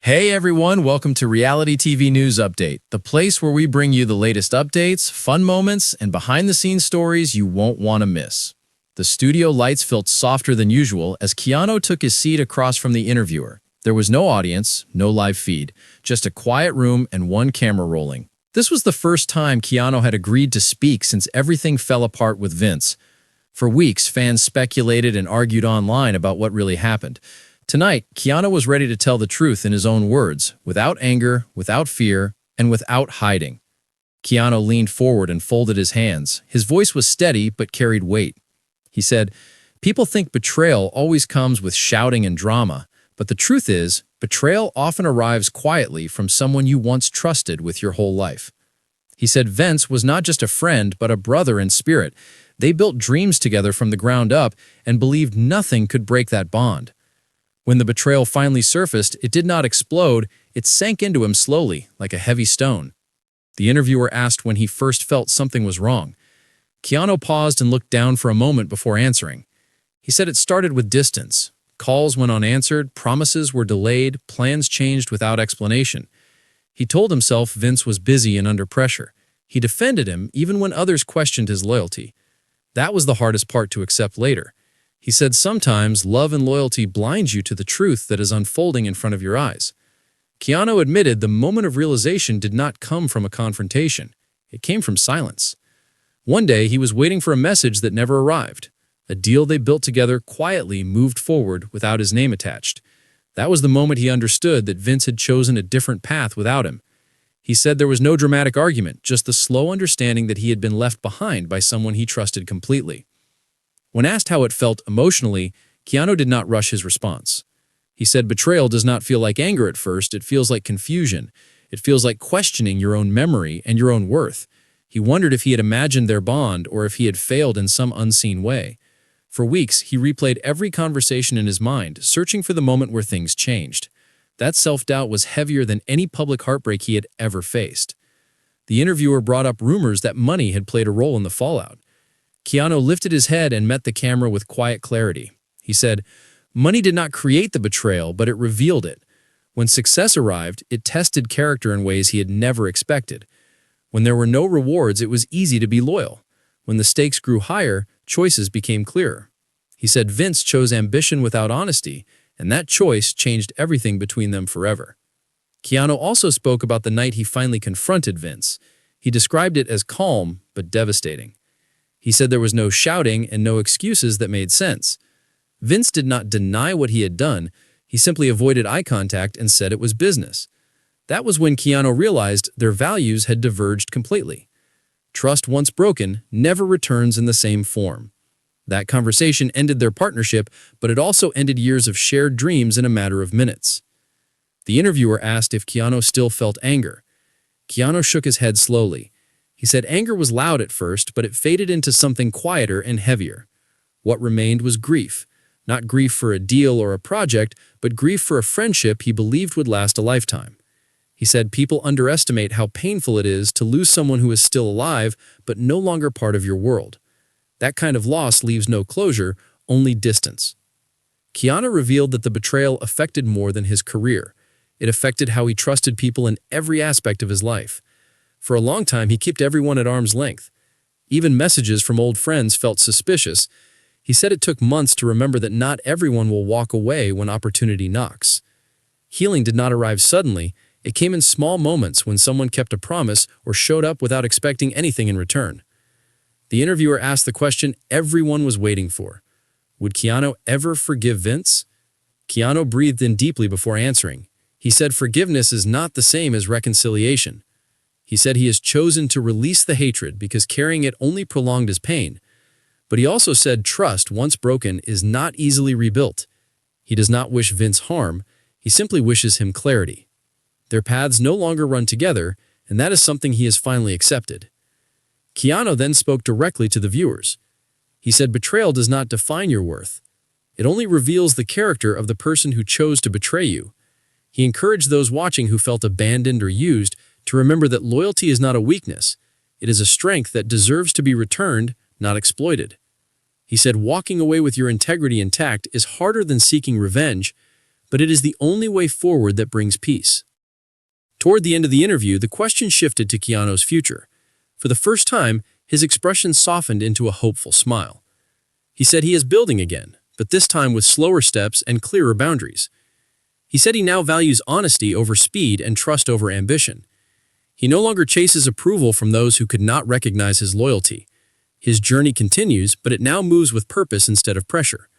Hey everyone, welcome to Reality TV News Update, the place where we bring you the latest updates, fun moments, and behind-the-scenes stories you won't want to miss. The studio lights felt softer than usual as Keanu took his seat across from the interviewer. There was no audience, no live feed, just a quiet room and one camera rolling. This was the first time Keanu had agreed to speak since everything fell apart with Vince. For weeks, fans speculated and argued online about what really happened. Tonight, Keanu was ready to tell the truth in his own words, without anger, without fear, and without hiding. Keanu leaned forward and folded his hands. His voice was steady but carried weight. He said, "People think betrayal always comes with shouting and drama, but the truth is, betrayal often arrives quietly from someone you once trusted with your whole life." He said Vince was not just a friend but a brother in spirit. They built dreams together from the ground up and believed nothing could break that bond. When the betrayal finally surfaced, it did not explode, it sank into him slowly, like a heavy stone. The interviewer asked when he first felt something was wrong. Keanu paused and looked down for a moment before answering. He said it started with distance. Calls went unanswered, promises were delayed, plans changed without explanation. He told himself Vince was busy and under pressure. He defended him even when others questioned his loyalty. That was the hardest part to accept later. He said sometimes love and loyalty blind you to the truth that is unfolding in front of your eyes. Keanu admitted the moment of realization did not come from a confrontation. It came from silence. One day, he was waiting for a message that never arrived. A deal they built together quietly moved forward without his name attached. That was the moment he understood that Vince had chosen a different path without him. He said there was no dramatic argument, just the slow understanding that he had been left behind by someone he trusted completely. When asked how it felt emotionally, Keanu did not rush his response. He said betrayal does not feel like anger at first, it feels like confusion. It feels like questioning your own memory and your own worth. He wondered if he had imagined their bond or if he had failed in some unseen way. For weeks, he replayed every conversation in his mind, searching for the moment where things changed. That self-doubt was heavier than any public heartbreak he had ever faced. The interviewer brought up rumors that money had played a role in the fallout. Keanu lifted his head and met the camera with quiet clarity. He said, "Money did not create the betrayal, but it revealed it. When success arrived, it tested character in ways he had never expected. When there were no rewards, it was easy to be loyal. When the stakes grew higher, choices became clearer." He said Vince chose ambition without honesty, and that choice changed everything between them forever. Keanu also spoke about the night he finally confronted Vince. He described it as calm but devastating. He said there was no shouting and no excuses that made sense. Vince did not deny what he had done, he simply avoided eye contact and said it was business. That was when Keanu realized their values had diverged completely. Trust once broken never returns in the same form. That conversation ended their partnership, but it also ended years of shared dreams in a matter of minutes. The interviewer asked if Keanu still felt anger. Keanu shook his head slowly. He said anger was loud at first, but it faded into something quieter and heavier. What remained was grief. Not grief for a deal or a project, but grief for a friendship he believed would last a lifetime. He said people underestimate how painful it is to lose someone who is still alive, but no longer part of your world. That kind of loss leaves no closure, only distance. Keanu revealed that the betrayal affected more than his career. It affected how he trusted people in every aspect of his life. For a long time, he kept everyone at arm's length. Even messages from old friends felt suspicious. He said it took months to remember that not everyone will walk away when opportunity knocks. Healing did not arrive suddenly. It came in small moments when someone kept a promise or showed up without expecting anything in return. The interviewer asked the question everyone was waiting for. Would Keanu ever forgive Vince? Keanu breathed in deeply before answering. He said forgiveness is not the same as reconciliation. He said he has chosen to release the hatred because carrying it only prolonged his pain. But he also said trust, once broken, is not easily rebuilt. He does not wish Vince harm, he simply wishes him clarity. Their paths no longer run together, and that is something he has finally accepted. Keanu then spoke directly to the viewers. He said betrayal does not define your worth. It only reveals the character of the person who chose to betray you. He encouraged those watching who felt abandoned or used to remember that loyalty is not a weakness. It is a strength that deserves to be returned, not exploited. He said walking away with your integrity intact is harder than seeking revenge, but it is the only way forward that brings peace. Toward the end of the interview, the question shifted to Keanu's future. For the first time, his expression softened into a hopeful smile. He said he is building again, but this time with slower steps and clearer boundaries. He said he now values honesty over speed and trust over ambition. He no longer chases approval from those who could not recognize his loyalty. His journey continues, but it now moves with purpose instead of pressure.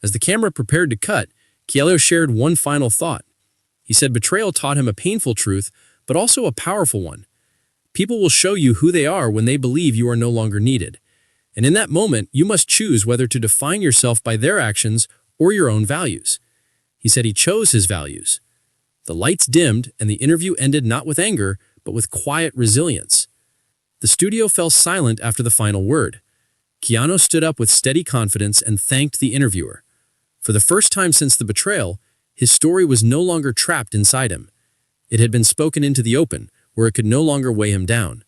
As the camera prepared to cut, Keanu shared one final thought. He said betrayal taught him a painful truth, but also a powerful one. People will show you who they are when they believe you are no longer needed. And in that moment, you must choose whether to define yourself by their actions or your own values. He said he chose his values. The lights dimmed, and the interview ended not with anger, but with quiet resilience. The studio fell silent after the final word. Keanu stood up with steady confidence and thanked the interviewer. For the first time since the betrayal, his story was no longer trapped inside him. It had been spoken into the open, where it could no longer weigh him down.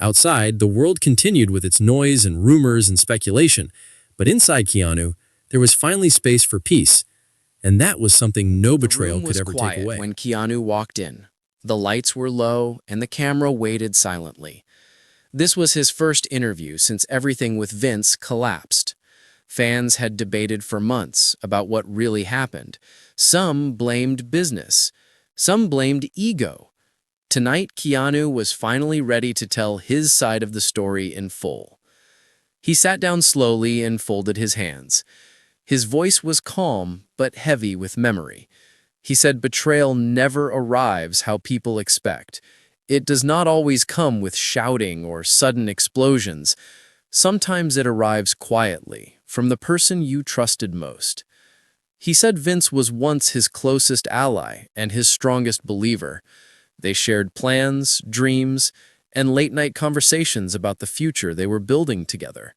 Outside, the world continued with its noise and rumors and speculation, but inside Keanu, there was finally space for peace, and that was something no betrayal could ever take away. When Keanu walked in, the lights were low and the camera waited silently. This was his first interview since everything with Vince collapsed. Fans had debated for months about what really happened. Some blamed business. Some blamed ego. Tonight, Keanu was finally ready to tell his side of the story in full. He sat down slowly and folded his hands. His voice was calm but heavy with memory. He said betrayal never arrives how people expect. It does not always come with shouting or sudden explosions. Sometimes it arrives quietly, from the person you trusted most. He said Vince was once his closest ally and his strongest believer. They shared plans, dreams, and late-night conversations about the future they were building together.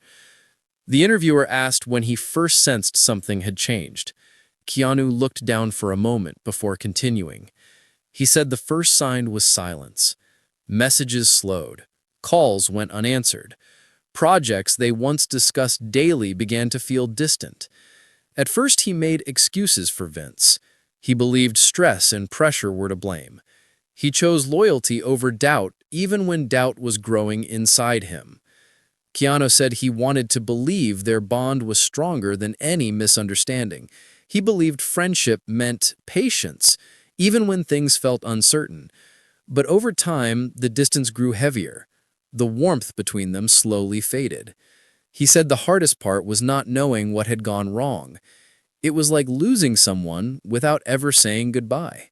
The interviewer asked when he first sensed something had changed. Keanu looked down for a moment before continuing. He said the first sign was silence. Messages slowed. Calls went unanswered. Projects they once discussed daily began to feel distant. At first he made excuses for Vince. He believed stress and pressure were to blame. He chose loyalty over doubt even when doubt was growing inside him. Keanu said he wanted to believe their bond was stronger than any misunderstanding. He believed friendship meant patience, even when things felt uncertain. But over time, the distance grew heavier. The warmth between them slowly faded. He said the hardest part was not knowing what had gone wrong. It was like losing someone without ever saying goodbye.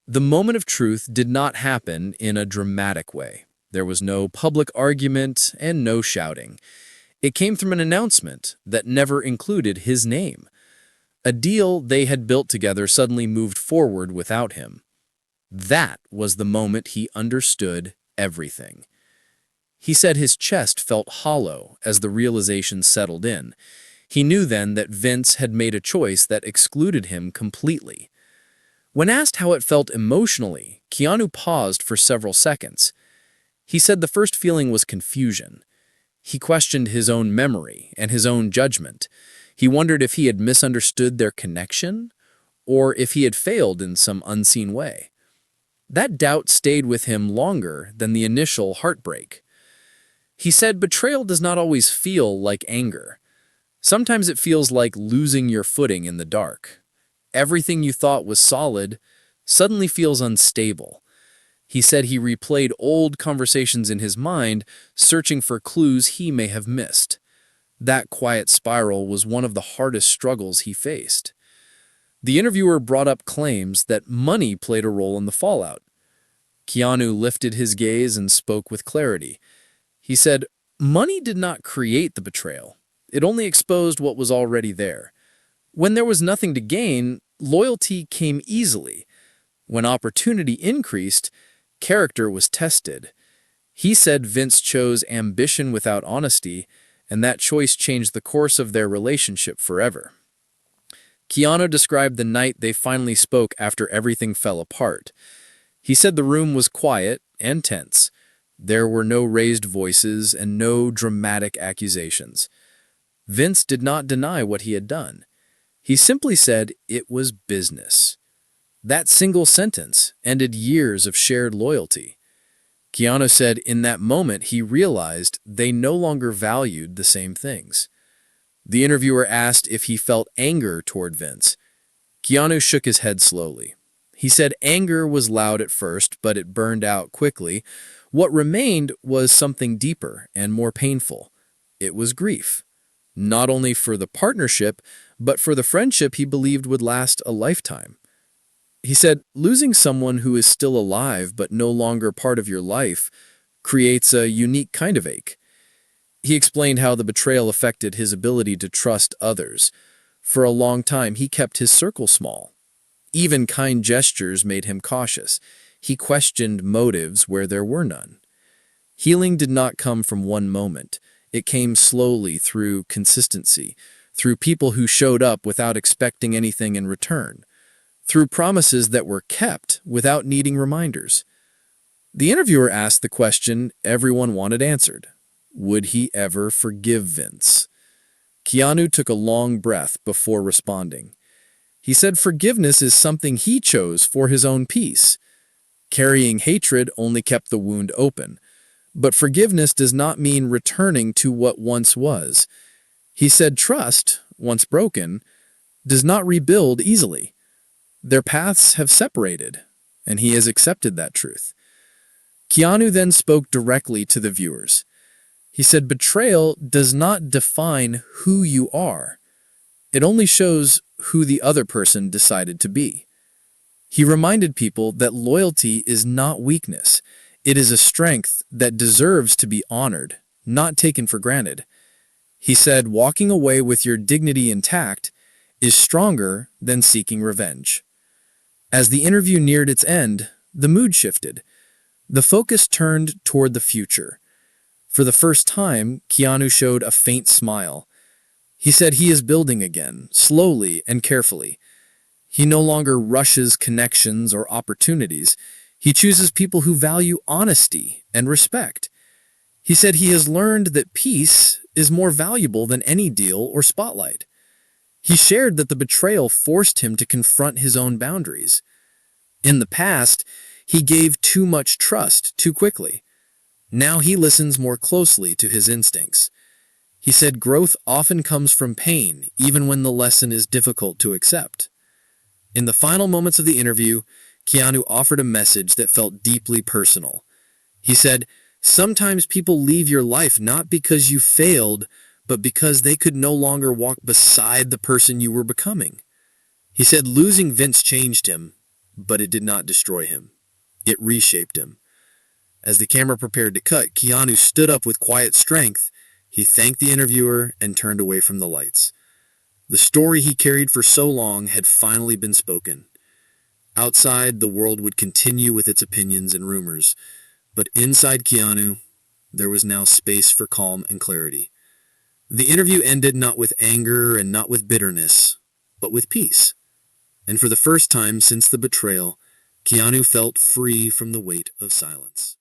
The moment of truth did not happen in a dramatic way. There was no public argument and no shouting. It came from an announcement that never included his name. A deal they had built together suddenly moved forward without him. That was the moment he understood everything. He said his chest felt hollow as the realization settled in. He knew then that Vince had made a choice that excluded him completely. When asked how it felt emotionally, Keanu paused for several seconds. He said the first feeling was confusion. He questioned his own memory and his own judgment. He wondered if he had misunderstood their connection or if he had failed in some unseen way. That doubt stayed with him longer than the initial heartbreak. He said betrayal does not always feel like anger. Sometimes it feels like losing your footing in the dark. Everything you thought was solid suddenly feels unstable. He said he replayed old conversations in his mind, searching for clues he may have missed. That quiet spiral was one of the hardest struggles he faced. The interviewer brought up claims that money played a role in the fallout. Keanu lifted his gaze and spoke with clarity. He said, "Money did not create the betrayal. It only exposed what was already there. When there was nothing to gain, loyalty came easily. When opportunity increased, character was tested." He said Vince chose ambition without honesty, and that choice changed the course of their relationship forever. Keanu described the night they finally spoke after everything fell apart. He said the room was quiet and tense. There were no raised voices and no dramatic accusations. Vince did not deny what he had done. He simply said it was business. That single sentence ended years of shared loyalty. Keanu said in that moment he realized they no longer valued the same things. The interviewer asked if he felt anger toward Vince. Keanu shook his head slowly. He said anger was loud at first, but it burned out quickly. What remained was something deeper and more painful. It was grief. Not only for the partnership, but for the friendship he believed would last a lifetime. He said, losing someone who is still alive but no longer part of your life creates a unique kind of ache. He explained how the betrayal affected his ability to trust others. For a long time, he kept his circle small. Even kind gestures made him cautious. He questioned motives where there were none. Healing did not come from one moment. It came slowly through consistency, through people who showed up without expecting anything in return, through promises that were kept without needing reminders. The interviewer asked the question everyone wanted answered. Would he ever forgive Vince? Keanu took a long breath before responding. He said forgiveness is something he chose for his own peace. Carrying hatred only kept the wound open. But forgiveness does not mean returning to what once was. He said trust, once broken, does not rebuild easily. Their paths have separated, and he has accepted that truth. Keanu then spoke directly to the viewers. He said betrayal does not define who you are. It only shows who the other person decided to be. He reminded people that loyalty is not weakness. It is a strength that deserves to be honored, not taken for granted. He said walking away with your dignity intact is stronger than seeking revenge. As the interview neared its end, the mood shifted. The focus turned toward the future. For the first time, Keanu showed a faint smile. He said he is building again, slowly and carefully. He no longer rushes connections or opportunities. He chooses people who value honesty and respect. He said he has learned that peace is more valuable than any deal or spotlight. He shared that the betrayal forced him to confront his own boundaries. In the past, he gave too much trust too quickly. Now he listens more closely to his instincts. He said growth often comes from pain, even when the lesson is difficult to accept. In the final moments of the interview, Keanu offered a message that felt deeply personal. He said, sometimes people leave your life not because you failed, but because they could no longer walk beside the person you were becoming. He said losing Vince changed him, but it did not destroy him. It reshaped him. As the camera prepared to cut, Keanu stood up with quiet strength. He thanked the interviewer and turned away from the lights. The story he carried for so long had finally been spoken. Outside, the world would continue with its opinions and rumors, but inside Keanu, there was now space for calm and clarity. The interview ended not with anger and not with bitterness, but with peace. And for the first time since the betrayal, Keanu felt free from the weight of silence.